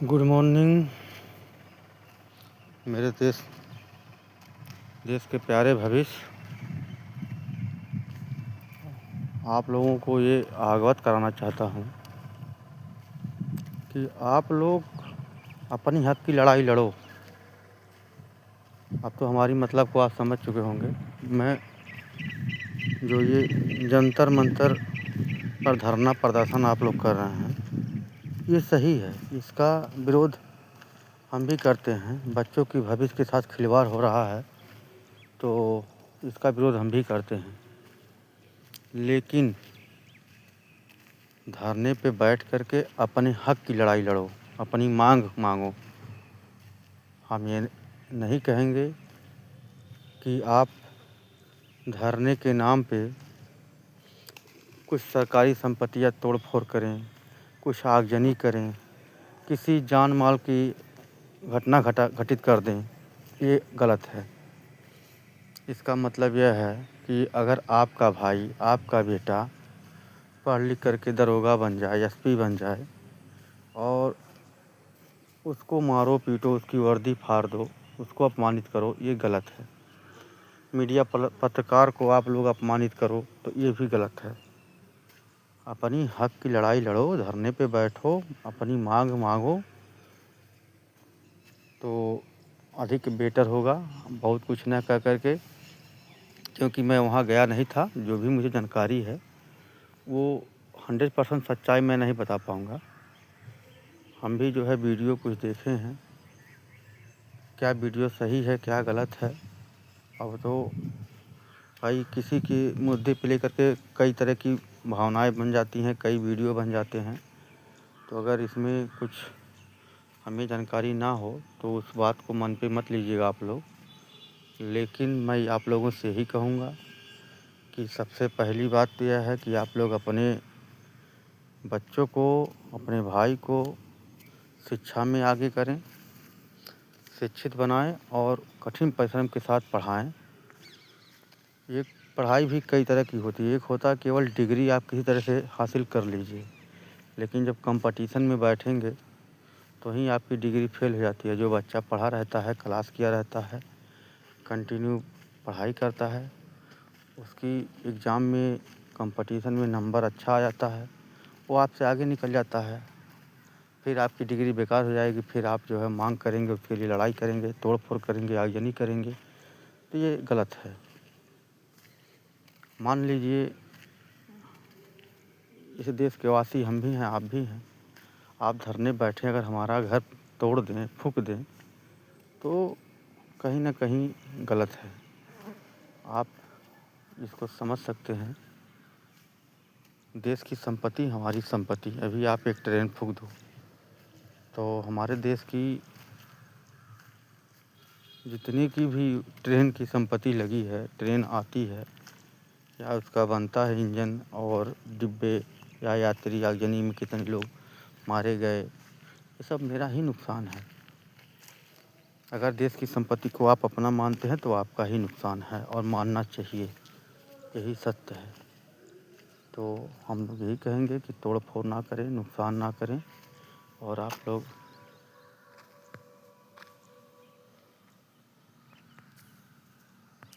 Good morning मेरे देश के प्यारे भविष्य। आप लोगों को ये अवगत कराना चाहता हूँ कि आप लोग अपनी हक की लड़ाई लड़ो। अब तो हमारी मतलब को आप समझ चुके होंगे। मैं जो ये जंतर मंतर पर धरना प्रदर्शन आप लोग कर रहे हैं, ये सही है। इसका विरोध हम भी करते हैं। बच्चों की भविष्य के साथ खिलवाड़ हो रहा है तो इसका विरोध हम भी करते हैं। लेकिन धरने पे बैठ कर के अपने हक की लड़ाई लड़ो, अपनी मांग मांगो। हम ये नहीं कहेंगे कि आप धरने के नाम पे कुछ सरकारी संपत्तियां तोड़ फोड़ करें, कुछ आगजनी करें, किसी जान माल की घटना घटित कर दें। ये गलत है। इसका मतलब यह है कि अगर आपका भाई, आपका बेटा पढ़ लिख करके दरोगा बन जाए, एसपी बन जाए और उसको मारो पीटो, उसकी वर्दी फाड़ दो, उसको अपमानित करो, ये गलत है। मीडिया पत्रकार को आप लोग अपमानित करो तो ये भी गलत है। अपनी हक की लड़ाई लड़ो, धरने पे बैठो, अपनी मांग मांगो तो अधिक बेटर होगा। बहुत कुछ न कह करके, क्योंकि मैं वहाँ गया नहीं था, जो भी मुझे जानकारी है वो 100% सच्चाई मैं नहीं बता पाऊँगा। हम भी जो है वीडियो कुछ देखे हैं, क्या वीडियो सही है क्या गलत है। अब तो भाई किसी के मुद्दे पे लेकर के कई तरह की भावनाएं बन जाती हैं, कई वीडियो बन जाते हैं। तो अगर इसमें कुछ हमें जानकारी ना हो तो उस बात को मन पे मत लीजिएगा आप लोग। लेकिन मैं आप लोगों से यही कहूँगा कि सबसे पहली बात तो यह है कि आप लोग अपने बच्चों को, अपने भाई को शिक्षा में आगे करें, शिक्षित बनाएं और कठिन परिश्रम के साथ पढ़ाएं। ये पढ़ाई भी कई तरह की होती है। एक होता है केवल डिग्री आप किसी तरह से हासिल कर लीजिए, लेकिन जब कंपटीशन में बैठेंगे तो ही आपकी डिग्री फेल हो जाती है। जो बच्चा पढ़ा रहता है, क्लास किया रहता है, कंटिन्यू पढ़ाई करता है, उसकी एग्ज़ाम में कंपटीशन में नंबर अच्छा आ जाता है, वो आपसे आगे निकल जाता है। फिर आपकी डिग्री बेकार हो जाएगी, फिर आप जो है मांग करेंगे, उसके लिए लड़ाई करेंगे, तोड़ फोड़ करेंगे, आगजनी करेंगे, तो ये गलत है। मान लीजिए इस देश के वासी हम भी हैं, आप भी हैं। आप धरने बैठे अगर हमारा घर तोड़ दें, फूंक दें तो कहीं ना कहीं गलत है। आप इसको समझ सकते हैं। देश की संपत्ति हमारी संपत्ति। अभी आप एक ट्रेन फूंक दो तो हमारे देश की जितनी की भी ट्रेन की संपत्ति लगी है, ट्रेन आती है या उसका बनता है इंजन और डिब्बे या यात्री, आगजनी में कितने लोग मारे गए, ये सब मेरा ही नुकसान है। अगर देश की संपत्ति को आप अपना मानते हैं तो आपका ही नुकसान है और मानना चाहिए, यही सत्य है। तो हम लोग यही कहेंगे कि तोड़ फोड़ ना करें, नुकसान ना करें और आप लोग